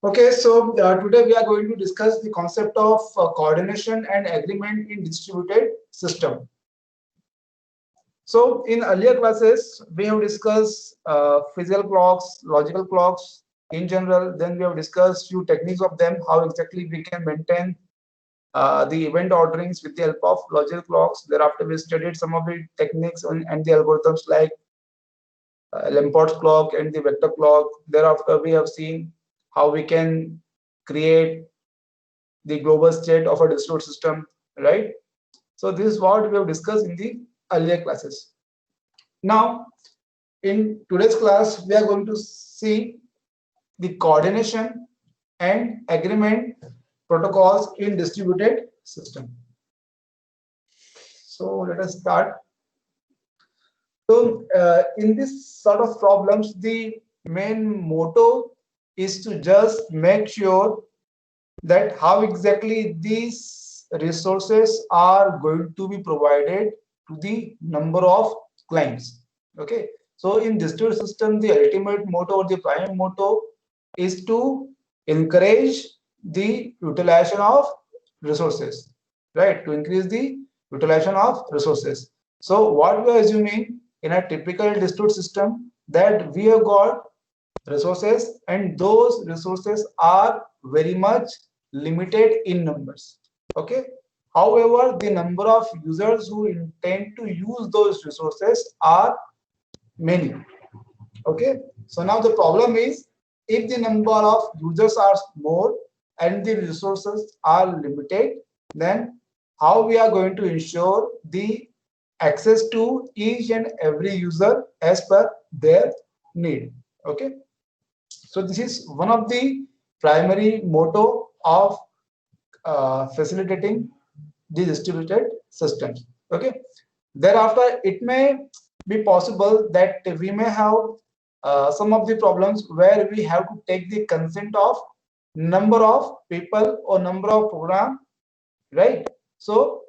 Okay, so today we are going to discuss the concept of coordination and agreement in distributed system. So in earlier classes, we have discussed physical clocks, logical clocks in general. Then we have discussed few techniques of them, how exactly we can maintain the event orderings with the help of logical clocks. Thereafter, we studied some of the techniques and the algorithms like Lamport's clock and the vector clock. Thereafter, we have seen how we can create the global state of a distributed system, right? So this is what we have discussed in the earlier classes. Now, in today's class, we are going to see the coordination and agreement protocols in distributed system. So let us start. So in this sort of problems, the main motto is to just make sure that how exactly these resources are going to be provided to the number of clients. Okay, so in distributed system, the ultimate motto or the prime motto is to encourage the utilization of resources, right? To increase the utilization of resources. So what we are assuming in a typical distributed system, that we have got resources and those resources are very much limited in numbers. Okay, however, the number of users who intend to use those resources are many. Okay, so now the problem is, if the number of users are more and the resources are limited, then how we are going to ensure the access to each and every user as per their need. Okay, so this is one of the primary motto of facilitating the distributed systems. Okay. Thereafter, it may be possible that we may have some of the problems where we have to take the consent of number of people or number of program, right? So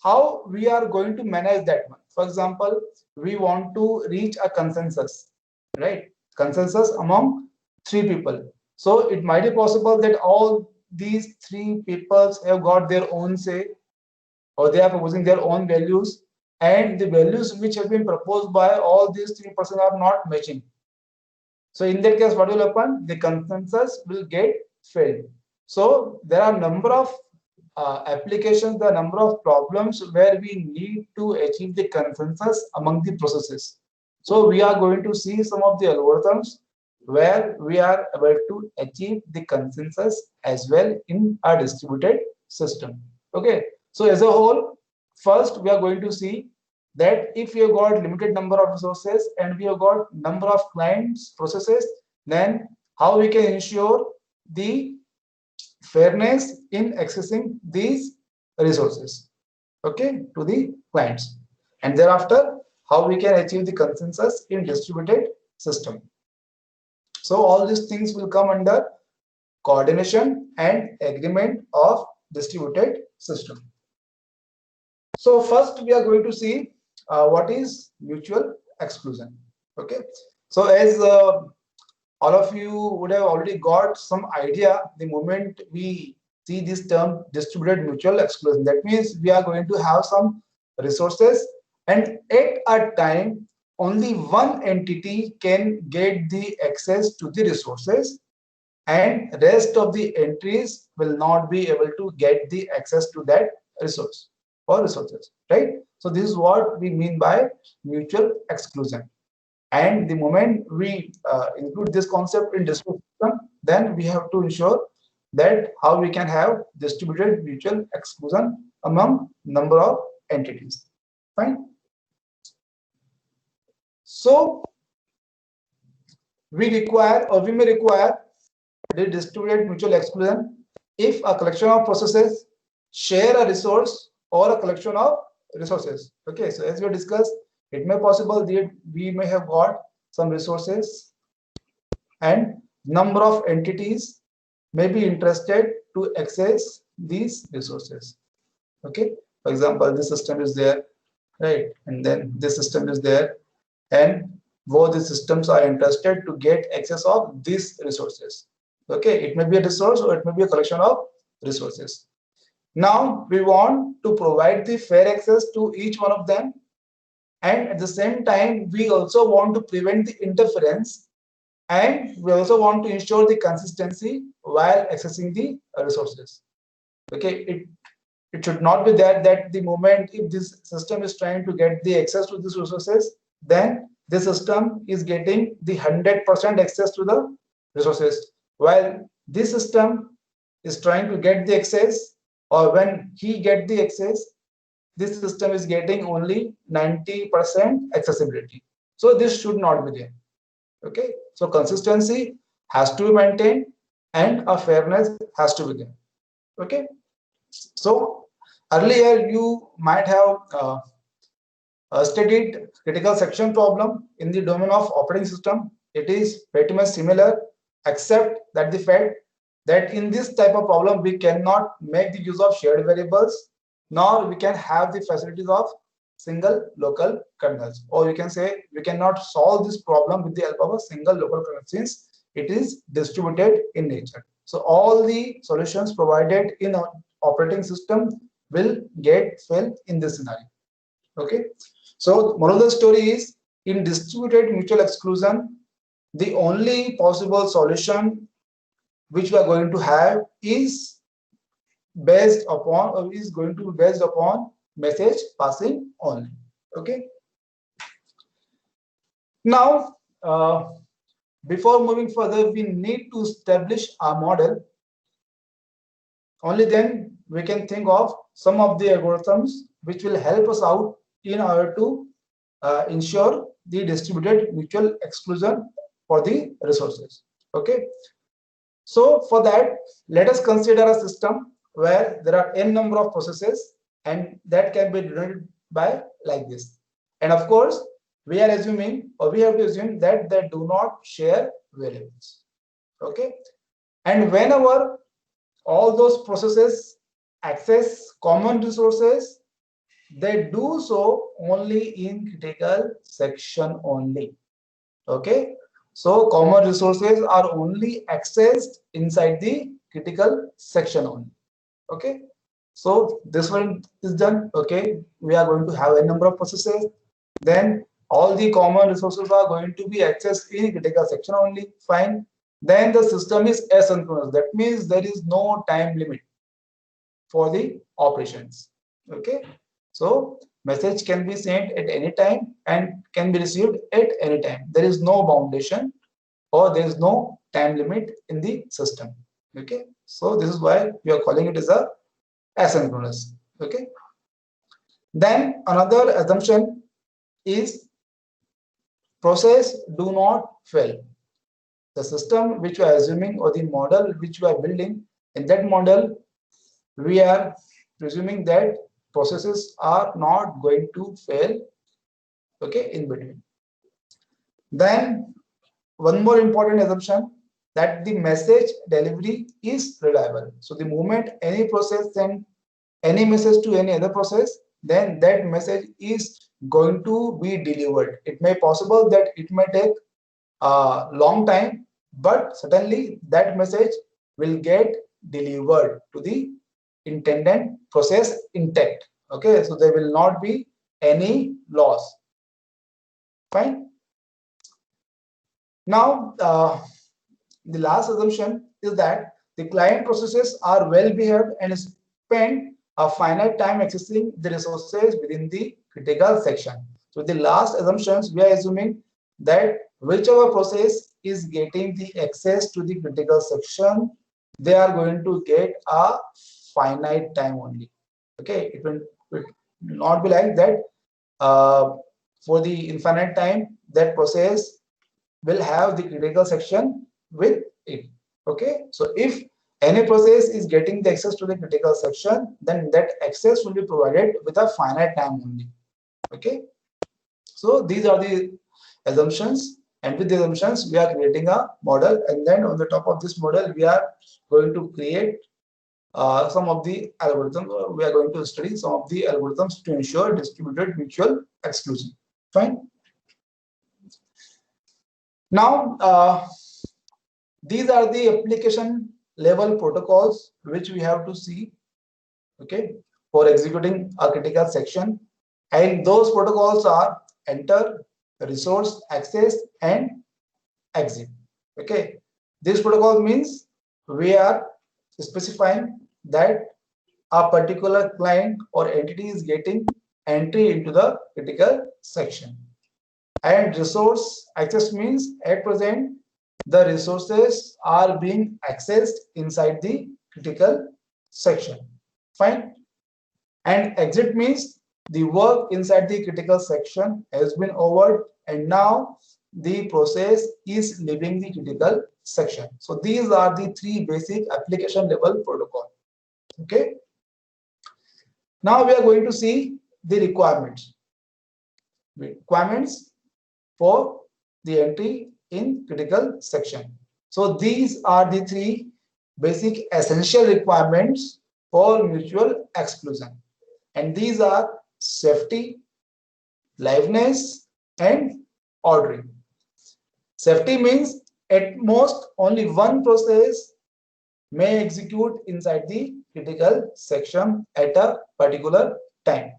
how we are going to manage that one? For example, we want to reach a consensus, right? Consensus among three people. So it might be possible that all these three peoples have got their own say, or they are proposing their own values, and the values which have been proposed by all these three persons are not matching. So in that case, what will happen? The consensus will get failed. So there are number of applications, the number of problems where we need to achieve the consensus among the processes. So we are going to see some of the algorithms where we are able to achieve the consensus as well in a distributed system. Okay. So as a whole, first we are going to see that if you have got limited number of resources and we have got number of clients processes, then how we can ensure the fairness in accessing these resources, okay, to the clients, and thereafter how we can achieve the consensus in distributed system. So all these things will come under coordination and agreement of distributed system. So first we are going to see what is mutual exclusion. Okay, so as all of you would have already got some idea the moment we see this term distributed mutual exclusion. That means we are going to have some resources, and at a time only one entity can get the access to the resources, and rest of the entries will not be able to get the access to that resource or resources, right? So this is what we mean by mutual exclusion. And the moment we include this concept in distributed system, then we have to ensure that how we can have distributed mutual exclusion among number of entities. Fine. So we require, or we may require, the distributed mutual exclusion if a collection of processes share a resource or a collection of resources. Okay, so as we discussed, it may possible that we may have got some resources and number of entities may be interested to access these resources. Okay, for example, this system is there, right, and then this system is there, and both the systems are interested to get access of these resources. Okay, it may be a resource or it may be a collection of resources. Now we want to provide the fair access to each one of them, and at the same time we also want to prevent the interference, and we also want to ensure the consistency while accessing the resources. Okay, it should not be that the moment if this system is trying to get the access to these resources, then the system is getting the 100% access to the resources, while this system is trying to get the access, or when he get the access, this system is getting only 90% accessibility. So this should not be there. Okay, so consistency has to be maintained and a fairness has to be there. Okay, so earlier you might have studied critical section problem in the domain of operating system. It is pretty much similar, except that the fact that in this type of problem we cannot make the use of shared variables, nor we can have the facilities of single local kernels, or you can say we cannot solve this problem with the help of a single local kernel since it is distributed in nature. So all the solutions provided in an operating system will get failed in this scenario. Okay, so moral of the story is, in distributed mutual exclusion, the only possible solution which we are going to have is based upon, or is going to be based upon, message passing only. Okay, now before moving further, we need to establish our model. Only then we can think of some of the algorithms which will help us out in order to ensure the distributed mutual exclusion for the resources. Okay, so for that, let us consider a system where there are n number of processes, and that can be denoted by like this. And of course, we are assuming, or we have to assume, that they do not share variables. Okay, and whenever all those processes access common resources, they do so only in critical section only. Okay, so common resources are only accessed inside the critical section only. Okay, so this one is done. Okay, we are going to have a number of processes, then all the common resources are going to be accessed in critical section only. Fine. Then the system is asynchronous. That means there is no time limit for the operations. Okay, so message can be sent at any time and can be received at any time. There is no foundation or there is no time limit in the system. Okay, so this is why we are calling it as a asynchronous. Okay, then another assumption is process do not fail. The system which we are assuming, or the model which we are building, in that model we are presuming that processes are not going to fail, okay, in between. Then one more important assumption, that the message delivery is reliable. So the moment any process send any message to any other process, then that message is going to be delivered. It may possible that it may take a long time, but certainly that message will get delivered to the intended process intact. Okay, so there will not be any loss. Fine. Now the last assumption is that the client processes are well behaved and spend a finite time accessing the resources within the critical section. So the last assumptions, we are assuming that whichever process is getting the access to the critical section, they are going to get a finite time only. Okay, it will not be like that for the infinite time that process will have the critical section with it. Okay, so if any process is getting the access to the critical section, then that access will be provided with a finite time only. Okay, so these are the assumptions, and with the assumptions we are creating a model, and then on the top of this model we are going to create some of the algorithms. We are going to study some of the algorithms to ensure distributed mutual exclusion. Fine. Now These are the application level protocols which we have to see, okay, for executing a critical section. And those protocols are enter, resource, access, and exit. Okay, this protocol means we are specifying that a particular client or entity is getting entry into the critical section. And resource access means at present the resources are being accessed inside the critical section. Fine. And exit means the work inside the critical section has been over and now the process is leaving the critical section. So these are the three basic application level protocol. Okay. Now we are going to see the requirements. Requirements for the entry in critical section. So these are the three basic essential requirements for mutual exclusion. And these are safety, liveness, and ordering. Safety means at most only one process may execute inside the critical section at a particular time.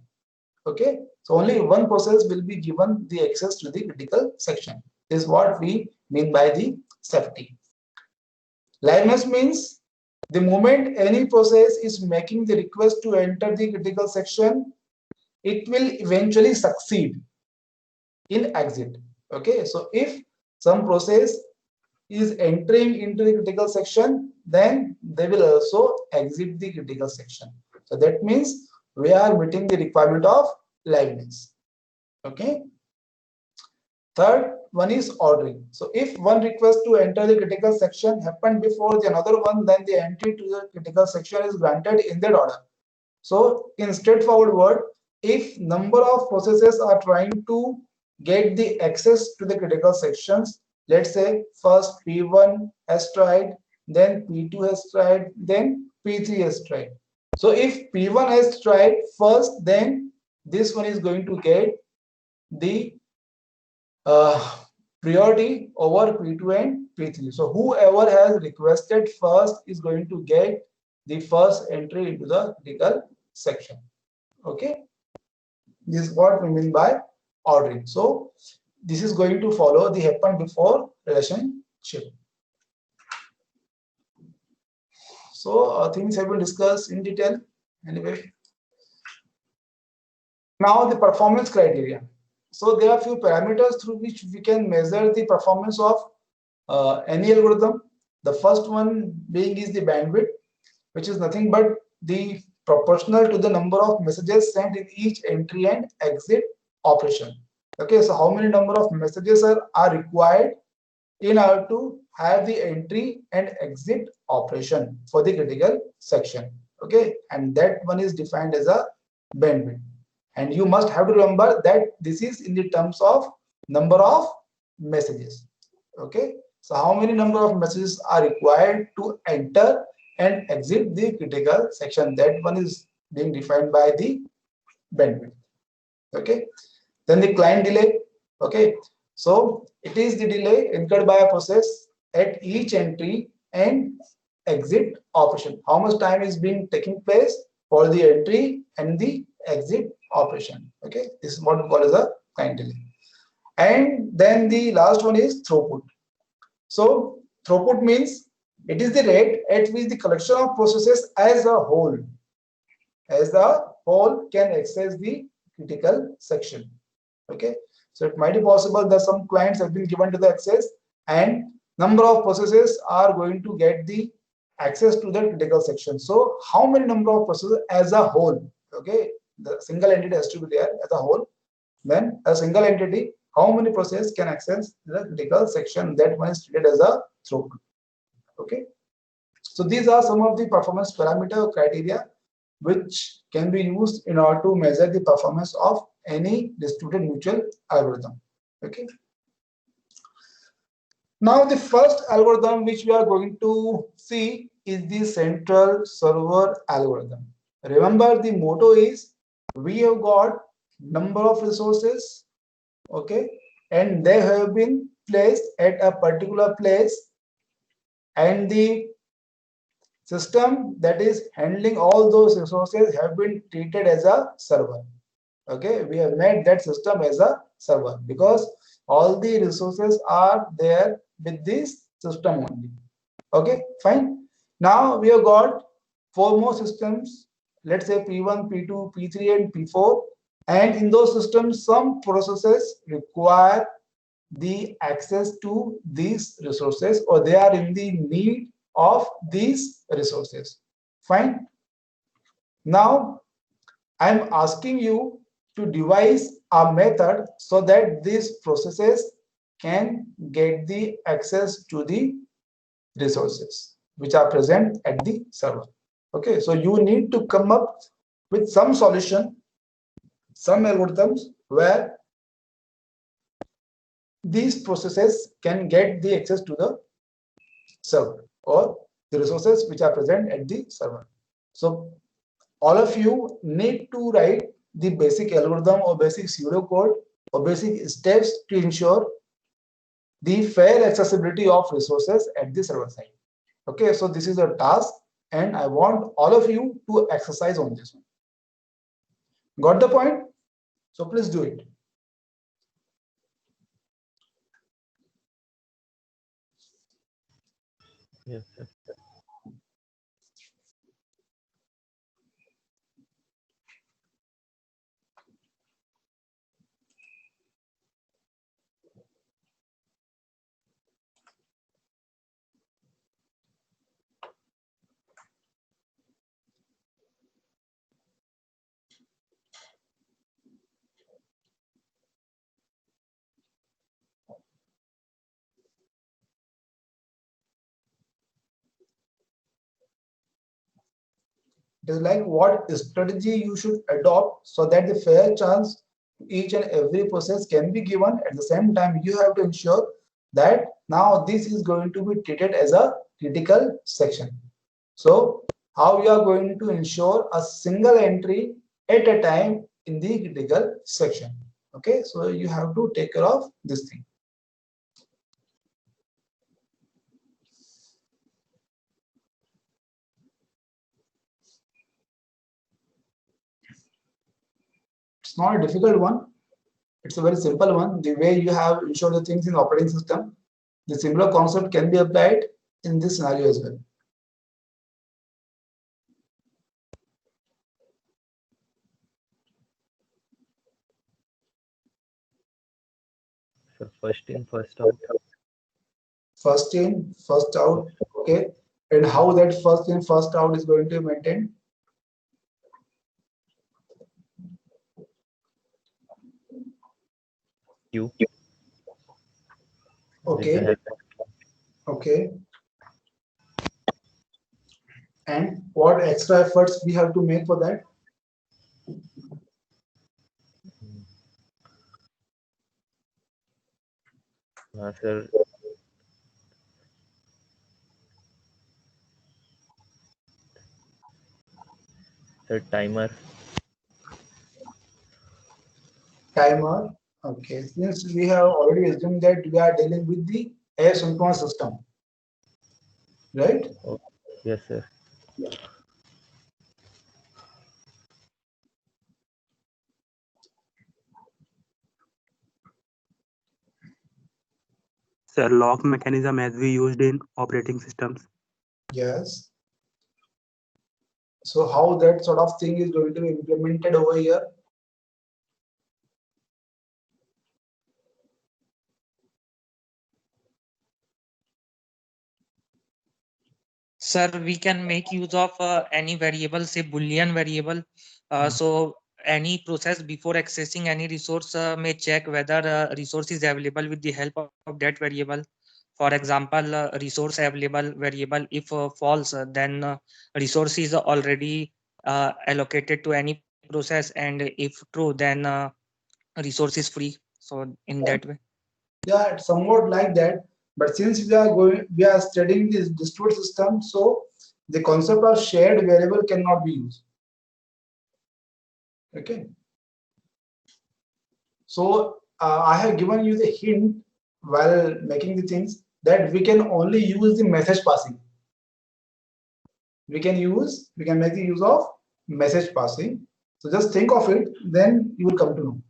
Okay, so only one process will be given the access to the critical section. This is what we mean by the safety. Liveness means the moment any process is making the request to enter the critical section, it will eventually succeed in exit. Okay, so if some process is entering into the critical section, then they will also exit the critical section. So that means we are meeting the requirement of liveness. Okay. Third one is ordering. So if one request to enter the critical section happened before the another one, then the entry to the critical section is granted in that order. So in straightforward word, if number of processes are trying to get the access to the critical sections, let's say first P1 has tried, then P2 has tried, then P3 has tried. So if P1 has tried first, then this one is going to get the priority over P2 and P3. So whoever has requested first is going to get the first entry into the critical section. Okay, this is what we mean by ordering. So this is going to follow the happen before relationship. So things have been discussed in detail anyway. Now the performance criteria. So there are few parameters through which we can measure the performance of any algorithm. The first one being is the bandwidth, which is nothing but the proportional to the number of messages sent in each entry and exit operation. Okay, so how many number of messages are required in order to have the entry and exit operation for the critical section. Okay, and that one is defined as a bandwidth. And you must have to remember that this is in the terms of number of messages. Okay, so how many number of messages are required to enter and exit the critical section? That one is being defined by the bandwidth. Okay, then the client delay. Okay, so it is the delay incurred by a process at each entry and exit operation. How much time is being taking place for the entry and the exit operation. Okay, this is what we call as a client delay. And then the last one is throughput. So throughput means it is the rate at which the collection of processes as a whole can access the critical section. Okay, so it might be possible that some clients have been given to the access and number of processes are going to get the access to the critical section. So how many number of processes as a whole? Okay, the single entity has to be there as a whole. Then a single entity, how many processes can access the critical section? That one is treated as a throughput. Okay, so these are some of the performance parameter criteria which can be used in order to measure the performance of any distributed mutual algorithm. Okay. Now the first algorithm which we are going to see is the central server algorithm. Remember the motto is we have got number of resources, okay, and they have been placed at a particular place and the system that is handling all those resources have been treated as a server. Okay, we have made that system as a server because all the resources are there with this system only. Okay, fine. Now we have got four more systems, let's say P1, P2, P3 and P4, and in those systems some processes require the access to these resources, or they are in the need of these resources. Fine. Now I'm asking you to devise a method so that these processes can get the access to the resources which are present at the server. Okay, so you need to come up with some solution, some algorithms where these processes can get the access to the server or the resources which are present at the server. So all of you need to write the basic algorithm or basic pseudocode or basic steps to ensure the fair accessibility of resources at the server side. Okay, so this is a task and I want all of you to exercise on this one. Got the point? So please do it. Yes, sir. It is like what strategy you should adopt so that the fair chance each and every process can be given. At the same time, you have to ensure that now this is going to be treated as a critical section. So how you are going to ensure a single entry at a time in the critical section. Okay, so you have to take care of this thing. It's not a difficult one. It's a very simple one. The way you have ensured the things in the operating system, the similar concept can be applied in this scenario as well. So first in, first out. First in, first out. Okay. And how that first in, first out is going to be maintained? Queue with the Okay. help of Okay. And what extra efforts we have to make for that? sir, sir, timer. Timer. Okay. Since we have already assumed that we are dealing with the asynchronous system, right? Oh, yes, sir. Sir, lock mechanism as we used in operating systems. Yes. So how that sort of thing is going to be implemented over here? Sir, we can make use of any variable, say Boolean variable. So any process before accessing any resource may check whether resource is available with the help of that variable. For example, resource available variable, if false, then resource is already allocated to any process, and if true, then resource is free. So in that way. Yeah, it's somewhat like that. But since we are studying this distributed system, so the concept of shared variable cannot be used. Okay. So I have given you the hint while making the things that we can only use the message passing. We can make the use of message passing. So just think of it, then you will come to know.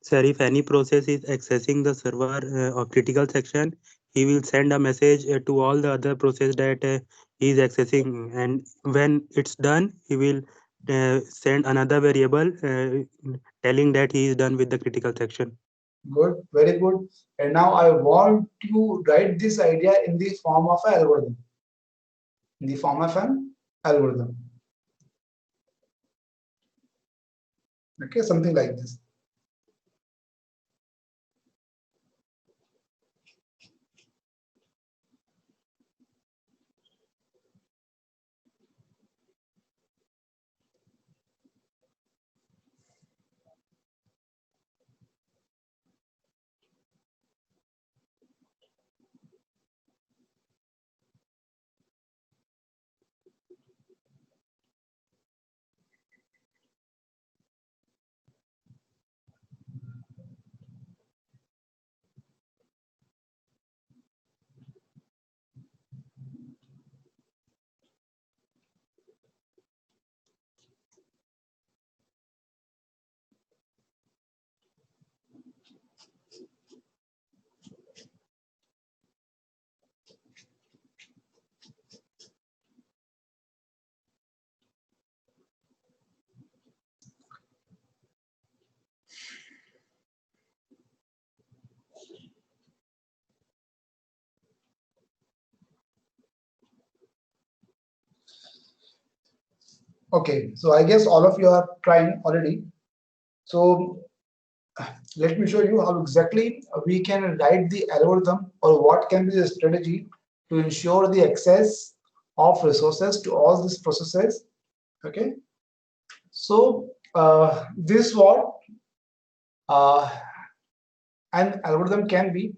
Sir, if any process is accessing the server or critical section, he will send a message to all the other process that he is accessing, and when it's done, he will send another variable telling that he is done with the critical section. Good, very good. And now I want to write this idea in the form of an algorithm. In the form of an algorithm. Okay, something like this. Okay, so I guess all of you are trying already. So let me show you how exactly we can write the algorithm, or what can be the strategy to ensure the access of resources to all these processes. Okay, so this is what uh, an algorithm can be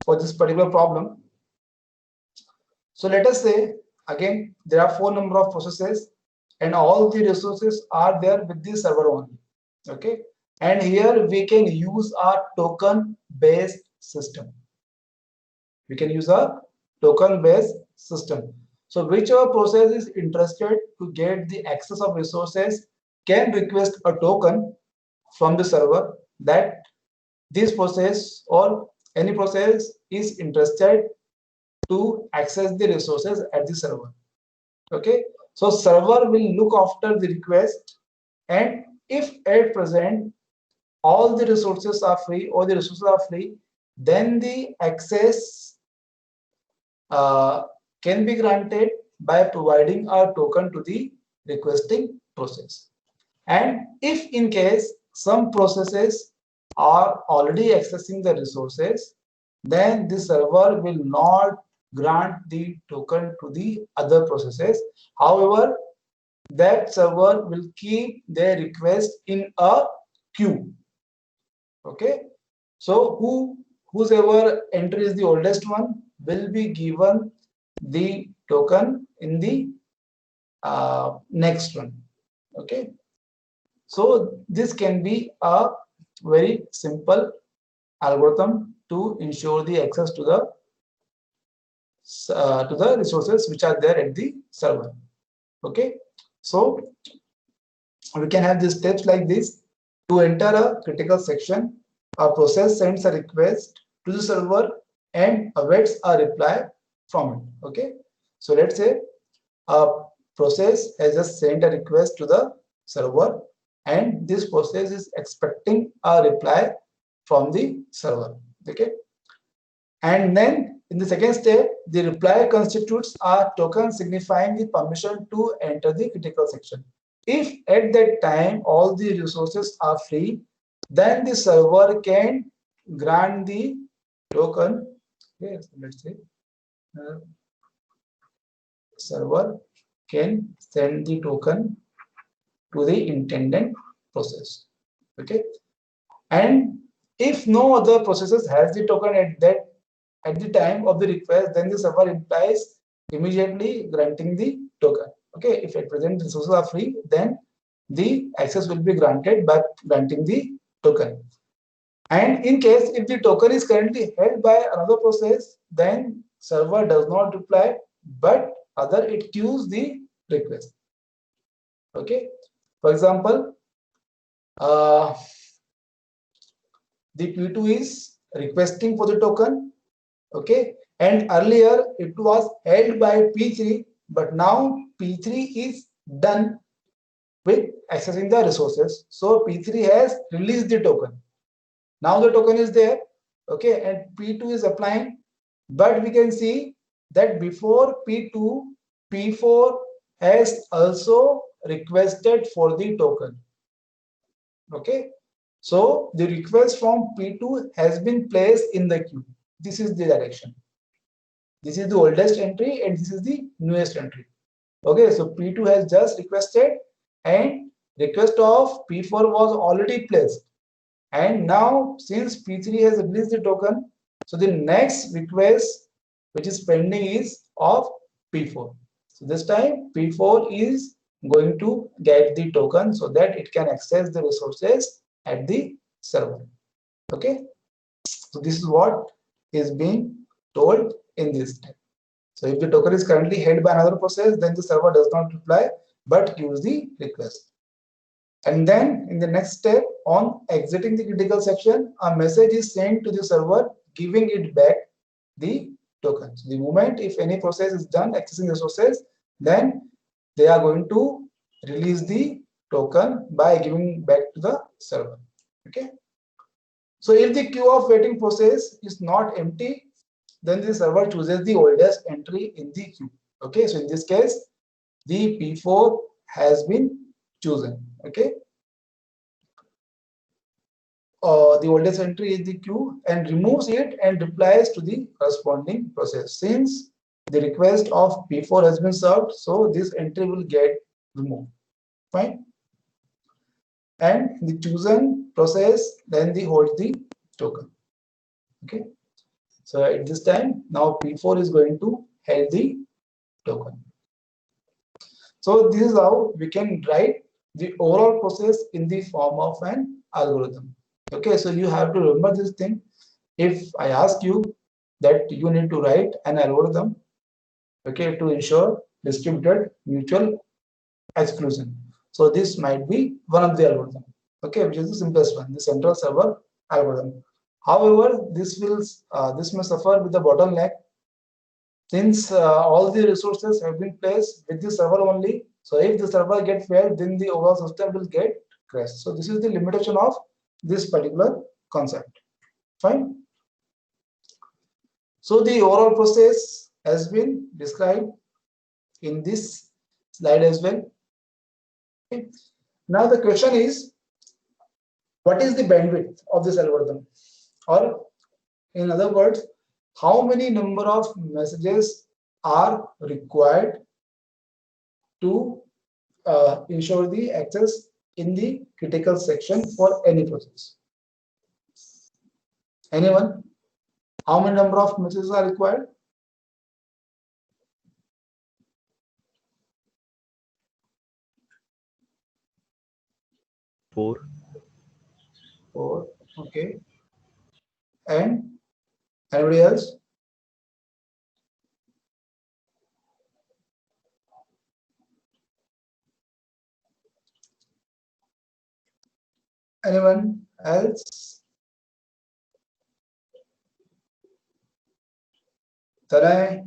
for this particular problem. So let us say again there are 4 number of processes, and all the resources are there with the server only. Okay, and here we can use our token based system. We can use a token based system. So whichever process is interested to get the access of resources can request a token from the server that this process or any process is interested to access the resources at the server. Okay, so server will look after the request, and if at present all the resources are free or the resources are free, then the access can be granted by providing a token to the requesting process. And if in case some processes are already accessing the resources, then the server will not grant the token to the other processes. However, that server will keep their request in a queue. Okay, so whosoever entries the oldest one will be given the token in the next one. Okay, so this can be a very simple algorithm to ensure the access to the resources which are there at the server. Okay, so we can have these steps like this. To enter a critical section, a process sends a request to the server and awaits a reply from it. Okay, so let's say a process has just sent a request to the server, and this process is expecting a reply from the server. Okay, and then in the second step, the reply constitutes a token signifying the permission to enter the critical section. If at that time all the resources are free, then the server can grant the token. Yes, let's say server can send the token to the intended process. Okay, and if no other processes has the token at the time of the request, then the server implies immediately granting the token. Okay, if at present resources are free, then the access will be granted by granting the token. And in case if the token is currently held by another process, then server does not reply, but other it queues the request. Okay, for example, the P2 is requesting for the token. Okay, and earlier it was held by P3, but now P3 is done with accessing the resources. So P3 has released the token. Now the token is there. Okay, and P2 is applying, but we can see that before P2, P4 has also requested for the token. Okay, so the request from P2 has been placed in the queue. This is the direction. This is the oldest entry and this is the newest entry. Okay, so P2 has just requested and request of P4 was already placed. And now since P3 has released the token, so the next request which is pending is of P4. So this time P4 is going to get the token so that it can access the resources at the server. Okay, so this is what is being told in this step. So if the token is currently held by another process, then the server does not reply but queues the request. And then in the next step, on exiting the critical section, a message is sent to the server giving it back the token. So the moment if any process is done accessing the resources, then they are going to release the token by giving back to the server. Okay. So if the queue of waiting process is not empty, then the server chooses the oldest entry in the queue. Okay, so in this case, the P4 has been chosen. Okay, the oldest entry in the queue and removes it and replies to the corresponding process. Since the request of P4 has been served, so this entry will get removed. Fine. And the chosen process then the holds the token. Okay. So at this time, now P4 is going to hold the token. So this is how we can write the overall process in the form of an algorithm. Okay, so you have to remember this thing. If I ask you that you need to write an algorithm, okay, to ensure distributed mutual exclusion. So this might be one of the algorithm, okay, which is the simplest one, the central server algorithm. However, this may suffer with the bottleneck since all the resources have been placed with the server only. So if the server gets failed, then the overall system will get crashed. So this is the limitation of this particular concept. Fine. So the overall process has been described in this slide as well. Okay. Now the question is, what is the bandwidth of this algorithm? Or in other words, how many number of messages are required to ensure the access in the critical section for any process? Anyone? How many number of messages are required? Four. 4. Okay. And anybody else? Anyone else? Tanay,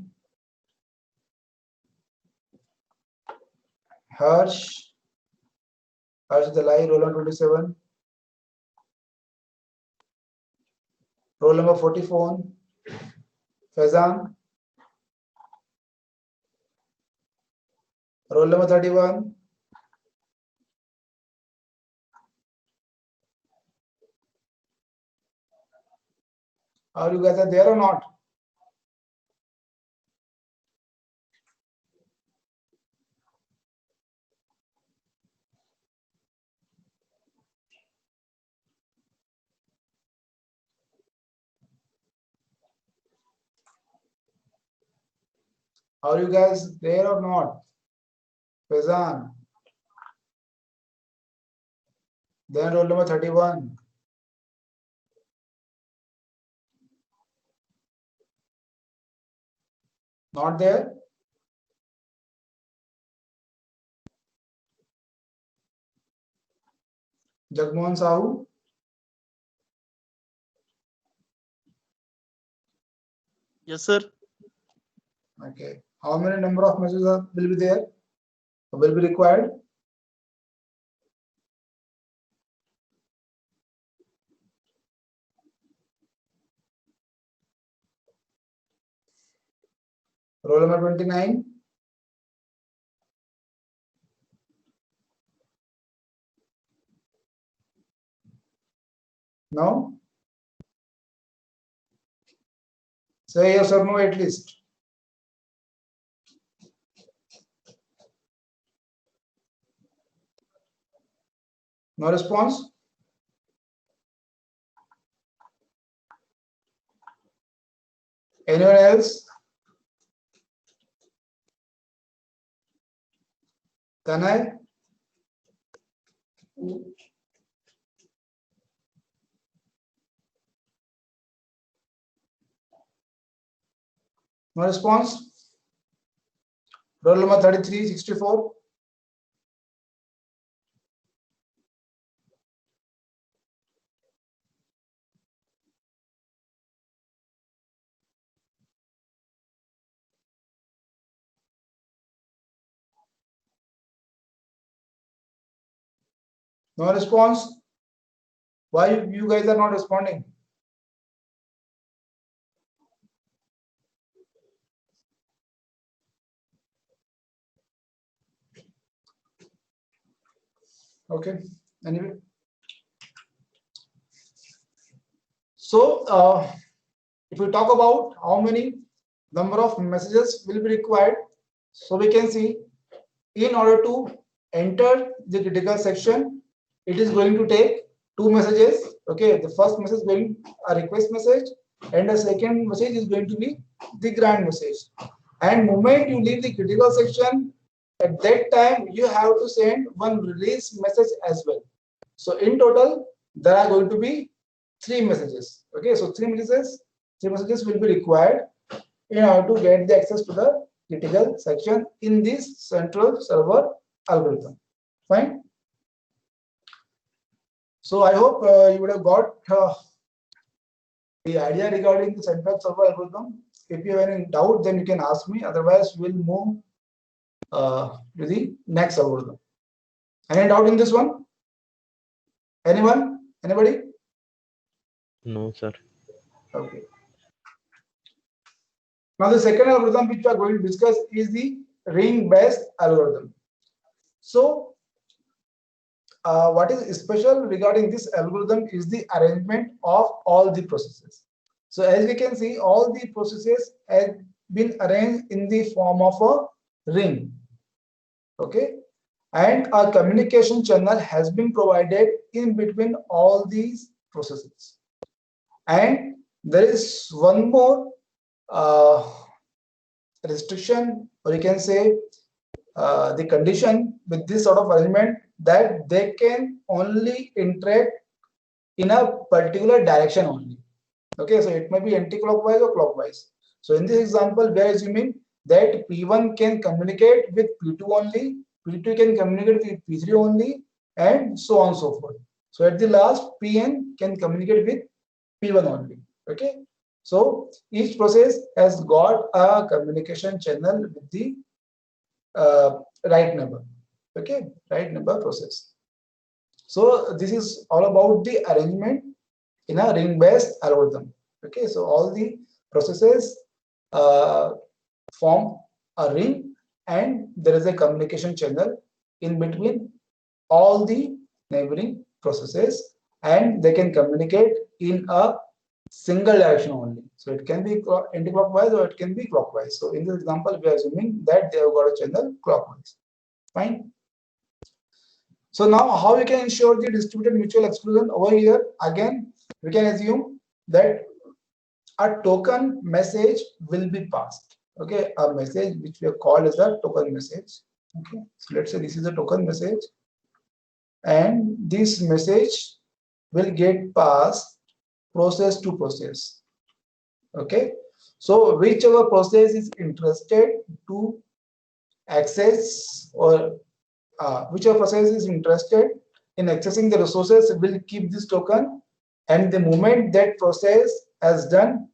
Harsh, Dalai, roll number 27, roll number 44, Faizan, roll number 31, are you guys are there or not? Are you guys there or not? Faizan. Then roll number 31. Not there. Jagmohan Sahu. Yes, sir. Okay. How many number of messages will be there? Will be required? Roll number 29. No? Say yes or no at least. No response? Anyone else? Tanay? No response? Roll number 33, 64. No response? Why you guys are not responding? Okay. Anyway. So if we talk about how many number of messages will be required, so we can see in order to enter the critical section, it is going to take two messages. Okay, the first message is going a request message, and the second message is going to be the grant message. And moment you leave the critical section, at that time you have to send one release message as well. So in total, there are going to be three messages. Okay, so three messages will be required in order to get the access to the critical section in this central server algorithm. Fine. So I hope you would have got the idea regarding the central server algorithm. If you have any doubt, then you can ask me. Otherwise, we'll move to the next algorithm. Any doubt in this one? Anyone? Anybody? No, sir. Okay. Now the second algorithm which we are going to discuss is the ring-based algorithm. So what is special regarding this algorithm is the arrangement of all the processes. So as we can see, all the processes have been arranged in the form of a ring. Okay, and a communication channel has been provided in between all these processes. And there is one more restriction, or you can say the condition with this sort of arrangement, that they can only interact in a particular direction only. Okay, so it may be anti-clockwise or clockwise. So in this example, we are assuming that P1 can communicate with P2 only, P2 can communicate with P3 only, and so on and so forth. So at the last, Pn can communicate with P1 only. Okay, so each process has got a communication channel with the right number. Okay, right number process. So this is all about the arrangement in a ring-based algorithm. Okay, so all the processes form a ring, and there is a communication channel in between all the neighboring processes, and they can communicate in a single direction only. So it can be anti-clockwise or it can be clockwise. So in this example, we are assuming that they have got a channel clockwise. Fine. So now how we can ensure the distributed mutual exclusion? Over here, again, we can assume that a token message will be passed. Okay, a message which we have called as a token message Okay, so let's say this is a token message, and this message will get passed process to process. Okay, so whichever process is interested to access, or whichever process is interested in accessing the resources will keep this token, and the moment that process has done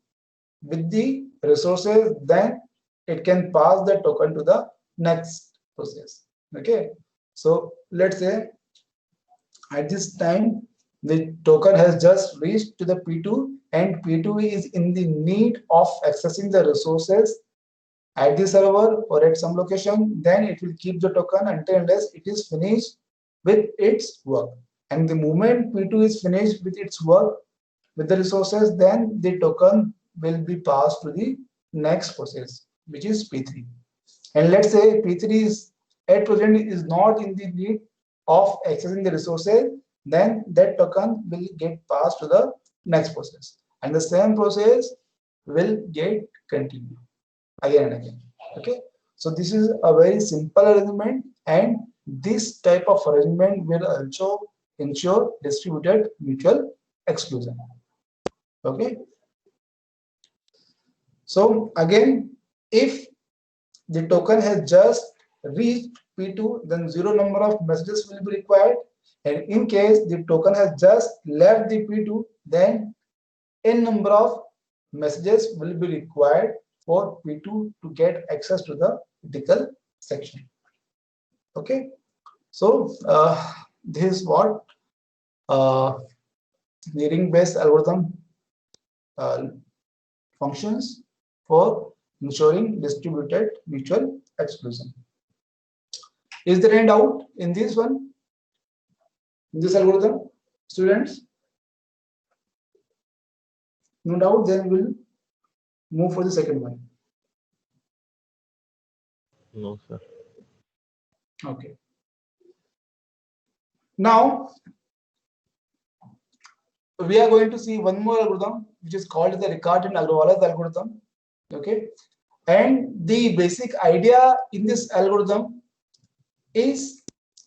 with the resources, then it can pass the token to the next process. Okay, so let's say at this time the token has just reached to the P2, and P2 is in the need of accessing the resources at the server or at some location. Then it will keep the token until unless it is finished with its work. And the moment P2 is finished with its work with the resources, then the token will be passed to the next process, which is P3. And let's say P3 is at present is not in the need of accessing the resources, then that token will get passed to the next process, and the same process will get continued again and again. Okay, so this is a very simple arrangement, and this type of arrangement will also ensure distributed mutual exclusion. Okay, so again, if the token has just reached P2, then 0 number of messages will be required, and in case the token has just left the P2, then n number of messages will be required for P2 to get access to the critical section. Okay, so this is what the ring-based algorithm functions for ensuring distributed mutual exclusion. Is there any doubt in this one, in this algorithm, students? No doubt, then we'll move for the second one. No, sir. Okay. Now we are going to see one more algorithm, which is called the Ricard and Agrawala's algorithm. Okay, and the basic idea in this algorithm is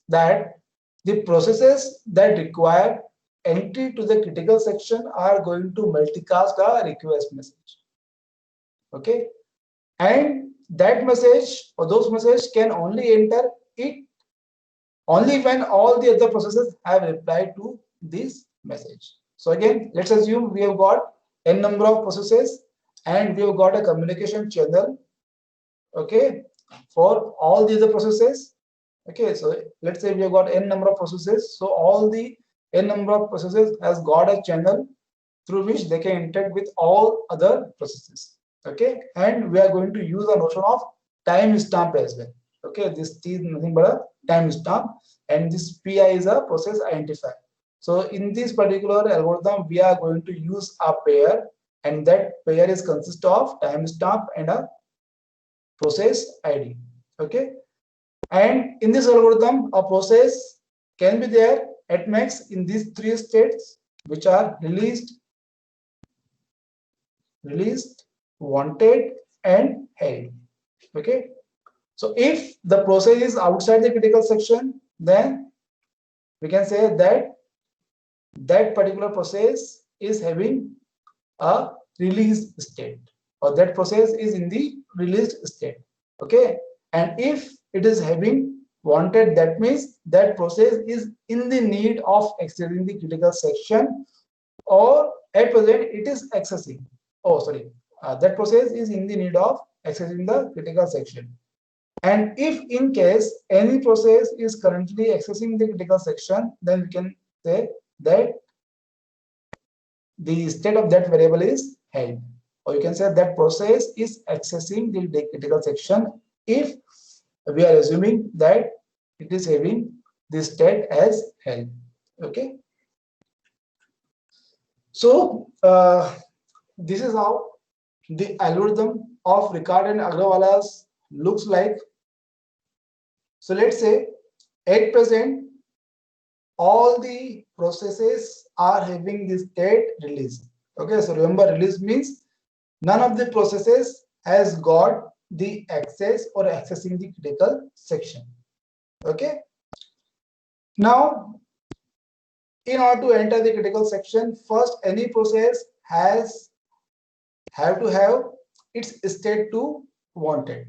that the processes that require entry to the critical section are going to multicast a request message. Okay, and that message or those messages can only enter it only when all the other processes have replied to this message. So again, let's assume we have got n number of processes and we have got a communication channel, okay, for all the other processes. Okay, so let's say we have got n number of processes, so all the n number of processes has got a channel through which they can interact with all other processes. Okay, and we are going to use a notion of timestamp as well. Okay, this T is nothing but a timestamp, and this PI is a process identifier. So in this particular algorithm, we are going to use a pair, and that pair is consist of timestamp and a process ID. Okay, and in this algorithm, a process can be there at max in these three states, which are released, wanted, and held. Okay, so if the process is outside the critical section, then we can say that that particular process is having a released state, or that process is in the released state. Okay, and if it is having wanted, that means that process is in the need of accessing the critical section, or at present it is accessing. Oh, sorry, that process is in the need of accessing the critical section. And if in case any process is currently accessing the critical section, then we can say that the state of that variable is held, or you can say that process is accessing the critical section if we are assuming that it is having the state as held. Okay, so this is how the algorithm of Ricard and Agrawala's looks like. So let's say at present all the processes are having the state release. Okay, so remember, release means none of the processes has got the access or accessing the critical section. Okay. Now, in order to enter the critical section, first any process have to have its state to wanted.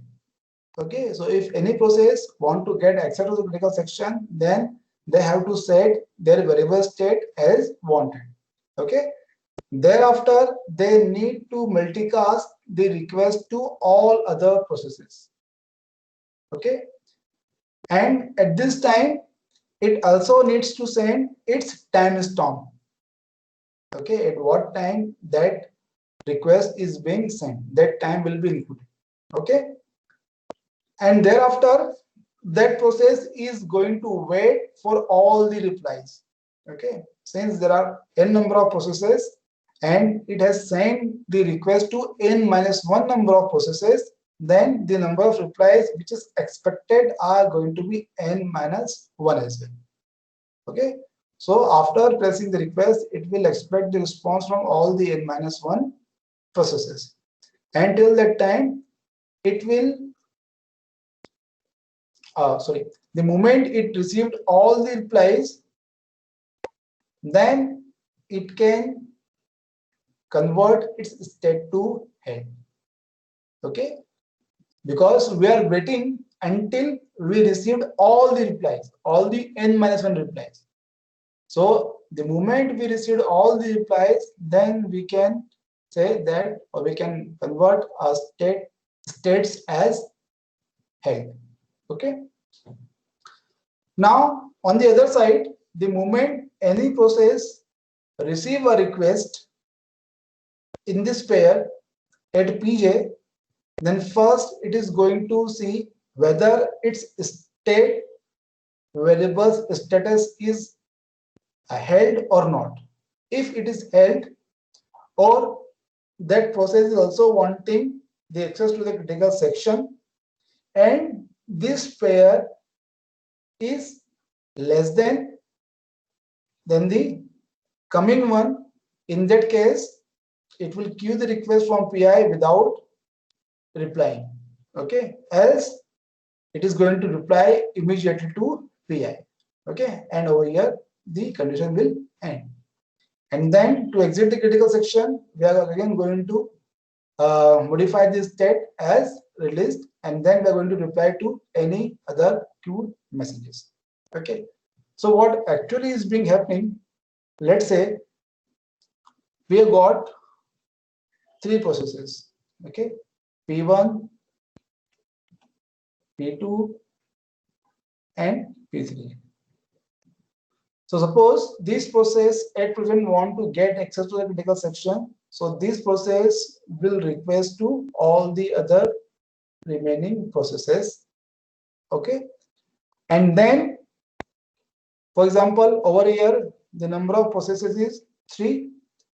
Okay, so if any process want to get access to the critical section, then they have to set their variable state as wanted. Okay, thereafter they need to multicast the request to all other processes. Okay, and at this time it also needs to send its timestamp. Okay, at what time that request is being sent, that time will be included. Okay, and thereafter that process is going to wait for all the replies. Okay, since there are n number of processes and it has sent the request to n minus 1 number of processes, then the number of replies which is expected are going to be n minus 1 as well. Okay, so after pressing the request, it will expect the response from all the n minus 1 processes. Until that time, it will the moment it received all the replies, then it can convert its state to head. Okay, because we are waiting until we received all the replies, all the n minus 1 replies. So the moment we received all the replies, then we can say that, or we can convert our states as head. Okay. Now, on the other side, the moment any process receive a request in this pair at Pj, then first it is going to see whether its state variable's status is held or not. If it is held, or that process is also wanting the access to the critical section, and this pair is less than the coming one, in that case it will queue the request from PI without replying. Okay, else it is going to reply immediately to PI. Okay, and over here the condition will end. And then to exit the critical section, we are again going to modify this state as released, and then we are going to reply to any other queued messages. Okay, so what actually is being happening, let's say we have got 3 processes. Okay, P1, P2 and P3. So suppose this process at present want to get access to the critical section. So this process will request to all the other remaining processes. Okay. And then, for example, over here, the number of processes is 3.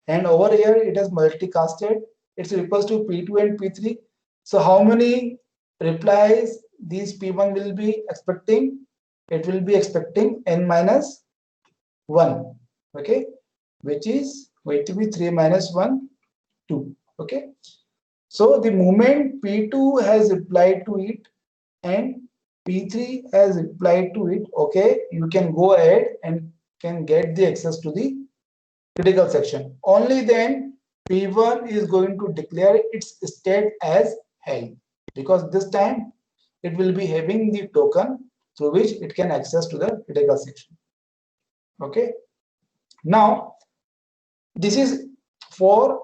And over here, it has multicasted. It's equals to P2 and P3. So how many replies these P1 will be expecting? It will be expecting n minus 1, okay, which is going to be 3 minus 1, 2. Okay, so the moment P2 has replied to it and P3 has replied to it, okay, you can go ahead and can get the access to the critical section. Only then P1 is going to declare its state as held, because this time it will be having the token through which it can access to the critical section. Okay, now this is for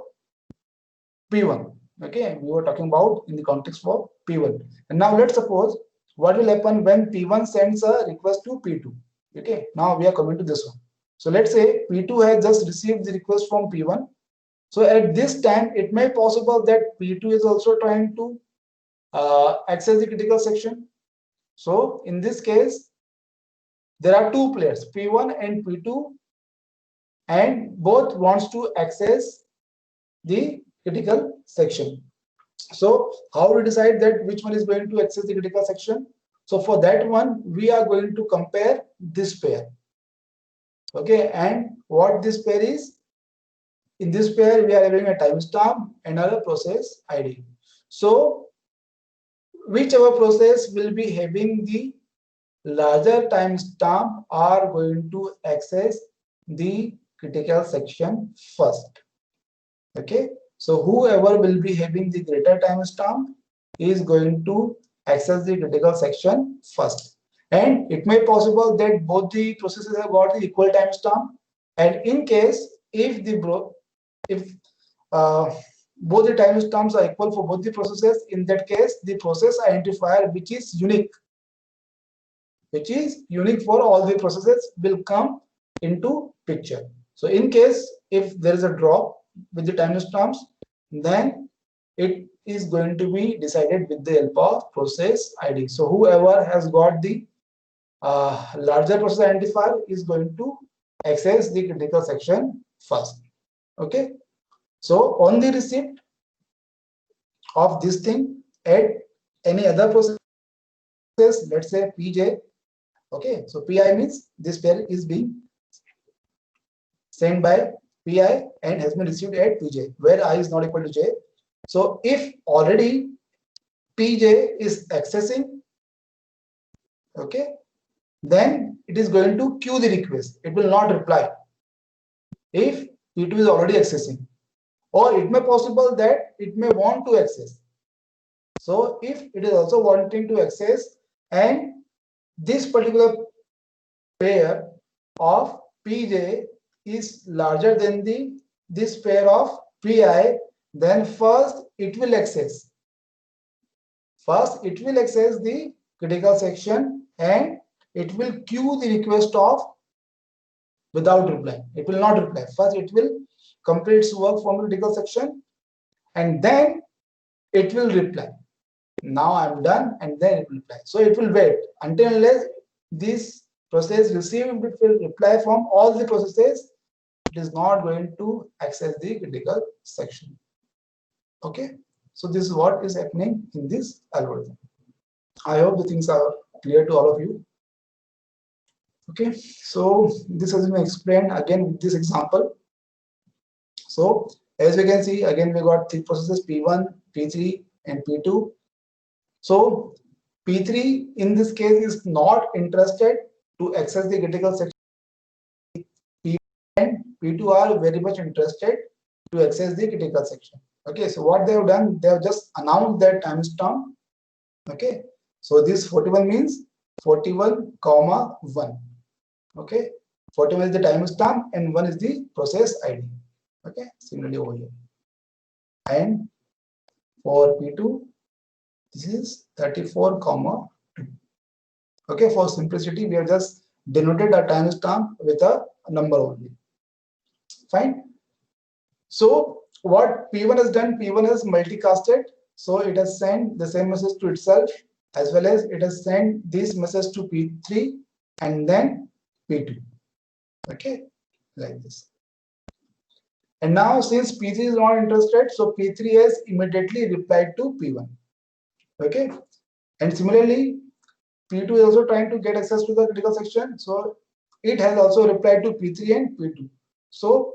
P1. Okay, we were talking about in the context for P1. And now let's suppose what will happen when P1 sends a request to P2. Okay, now we are coming to this one. So let's say P2 has just received the request from P1. So at this time, it may be possible that P2 is also trying to access the critical section. So in this case, there are 2 players, P1 and P2, and both wants to access the critical section. So how we decide that which one is going to access the critical section? So for that one, we are going to compare this pair. Okay, and what this pair is? In this pair, we are having a timestamp and a process ID. So whichever process will be having the larger timestamp are going to access the critical section first. Okay, so whoever will be having the greater timestamp is going to access the critical section first. And it may be possible that both the processes have got the equal timestamp, and in case if both the timestamps are equal for both the processes, in that case the process identifier which is unique for all the processes will come into picture. So in case if there is a drop with the timestamps, then it is going to be decided with the help of process ID. So whoever has got the larger process identifier is going to access the critical section first. Okay, so on the receipt of this thing at any other process, let's say PJ. Okay, so PI means this pair is being sent by PI and has been received at PJ, where I is not equal to J. So if already PJ is accessing, okay, then it is going to queue the request. It will not reply if P2 is already accessing, or it may possible that it may want to access. So if it is also wanting to access and this particular pair of PJ is larger than this pair of PI, then first it will access the critical section and it will queue the request of without reply. It will not reply. First it will complete its work from the critical section and then it will reply. Now I'm done, and then it will reply. So it will wait until unless this process received it will reply from all the processes. It is not going to access the critical section. Okay, so this is what is happening in this algorithm. I hope the things are clear to all of you. Okay, so this has been explained again with this example. So as we can see, again we got three processes, P1, P3 and P2. So P3 in this case is not interested to access the critical section. P1 and P2 are very much interested to access the critical section. Okay, so what they have done, they have just announced that timestamp. Okay, so this 41 means 41, 1. Okay, 41 is the timestamp and 1 is the process ID. Okay, similarly over here. And for P2, this is 34, 2. Okay, for simplicity, we have just denoted a timestamp with a number only. Fine. So what P1 has done, P1 has multicasted. So it has sent the same message to itself as well as it has sent this message to P3 and then P2. Okay, like this. And now since P3 is not interested, so P3 has immediately replied to P1. Okay, and similarly P2 is also trying to get access to the critical section, so it has also replied to P3 and P2. So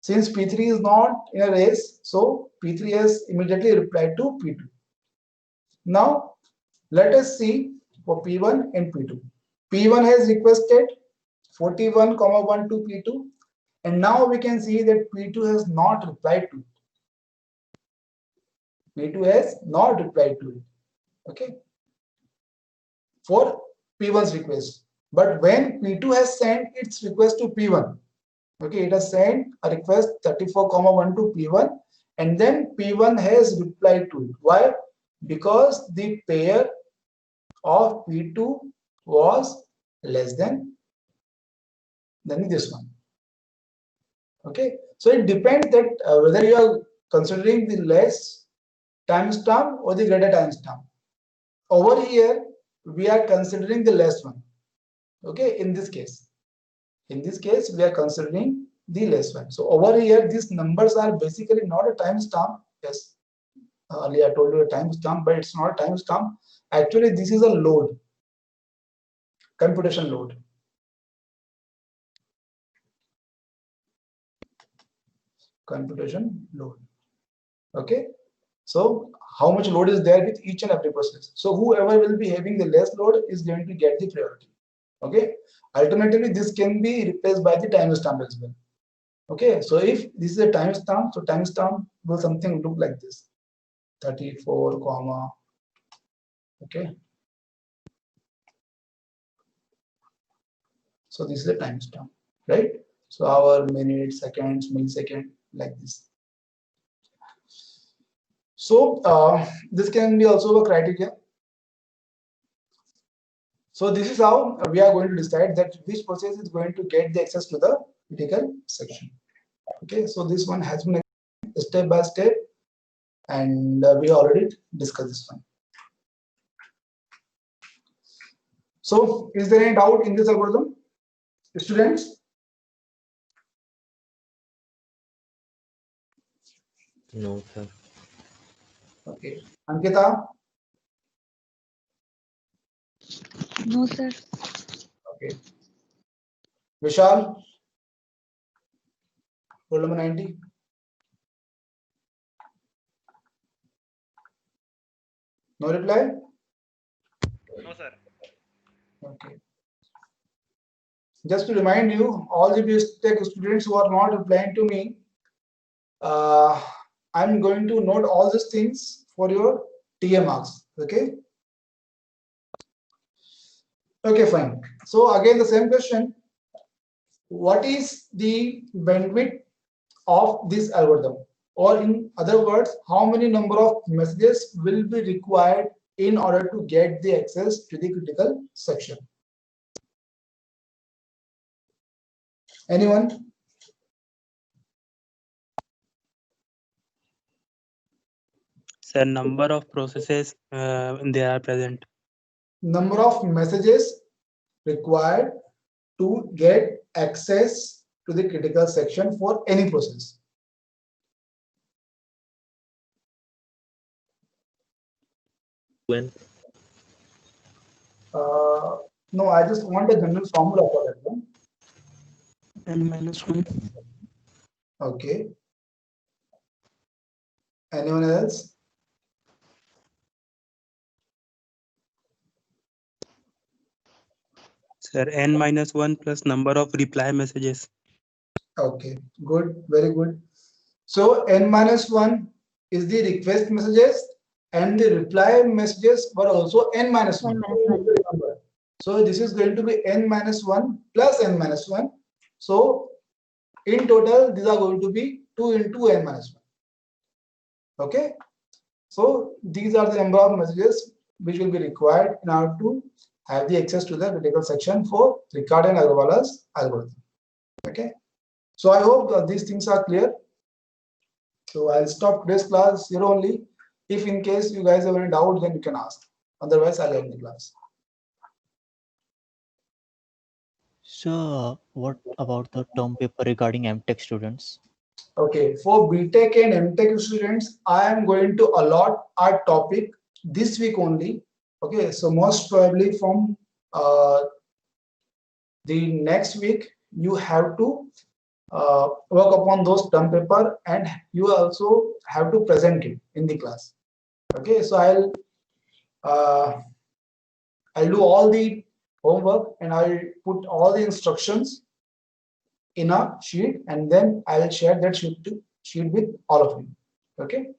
since P3 is not in a race, so P3 has immediately replied to P2. Now let us see for P1 and P2. P1 has requested 41, 1 to P2, and now we can see that P2 has not replied to it. P2 has not replied to it. Okay, for P1's request. But when P2 has sent its request to P1, okay, it has sent a request 34, 1 to P1, and then P1 has replied to it. Why? Because the pair of P2 was less than this one. Okay, so it depends that whether you are considering the less timestamp or the greater timestamp. Over here, we are considering the less one. Okay, in this case, we are considering the less one. So over here, these numbers are basically not a timestamp. Yes, earlier I told you a timestamp, but it's not a timestamp. Actually, this is a load, computation load. Okay, So how much load is there with each and every process. So whoever will be having the less load is going to get the priority. Okay. Alternatively, this can be replaced by the timestamp as well. Okay. So if this is a timestamp, so timestamp will something look like this: 34, comma. Okay. So this is a timestamp, right? So hour, minute, seconds, millisecond, like this. So this can be also a criteria. So this is how we are going to decide that which process is going to get the access to the critical section. Okay, so this one has been step by step, and we already discussed this one. So is there any doubt in this algorithm, students? No, sir. Okay, Ankita. No, sir. Okay, Vishal. Roll number 90. No reply? No, sir. Okay. Just to remind you, all the BTech students who are not replying to me, I'm going to note all these things for your TA marks. Okay. Okay, fine. So again, the same question. What is the bandwidth of this algorithm? Or in other words, how many number of messages will be required in order to get the access to the critical section? Anyone? Sir, number of processes they are present. Number of messages required to get access to the critical section for any process. When No, I just want a general formula for that one. N-1. Okay. Anyone else? Sir, n-1 plus number of reply messages. Okay, good, very good. So n-1 is the request messages, and the reply messages were also n-1. N-1. So this is going to be n-1 plus n-1. So in total, these are going to be 2 into n-1. Okay. So these are the number of messages which will be required in order to have the access to the critical section for Riccati and Agarwala's algorithm. Okay. So I hope these things are clear. So I'll stop today's class here only. If in case you guys have any doubt, then you can ask. Otherwise, I'll end the class. So, what about the term paper regarding MTech students? Okay, for BTech and MTech students, I am going to allot our topic this week only. Okay, so most probably from the next week, you have to work upon those term paper, and you also have to present it in the class. Okay, so I'll do all the homework and I'll put all the instructions in a sheet, and then I'll share that sheet with all of you. Okay.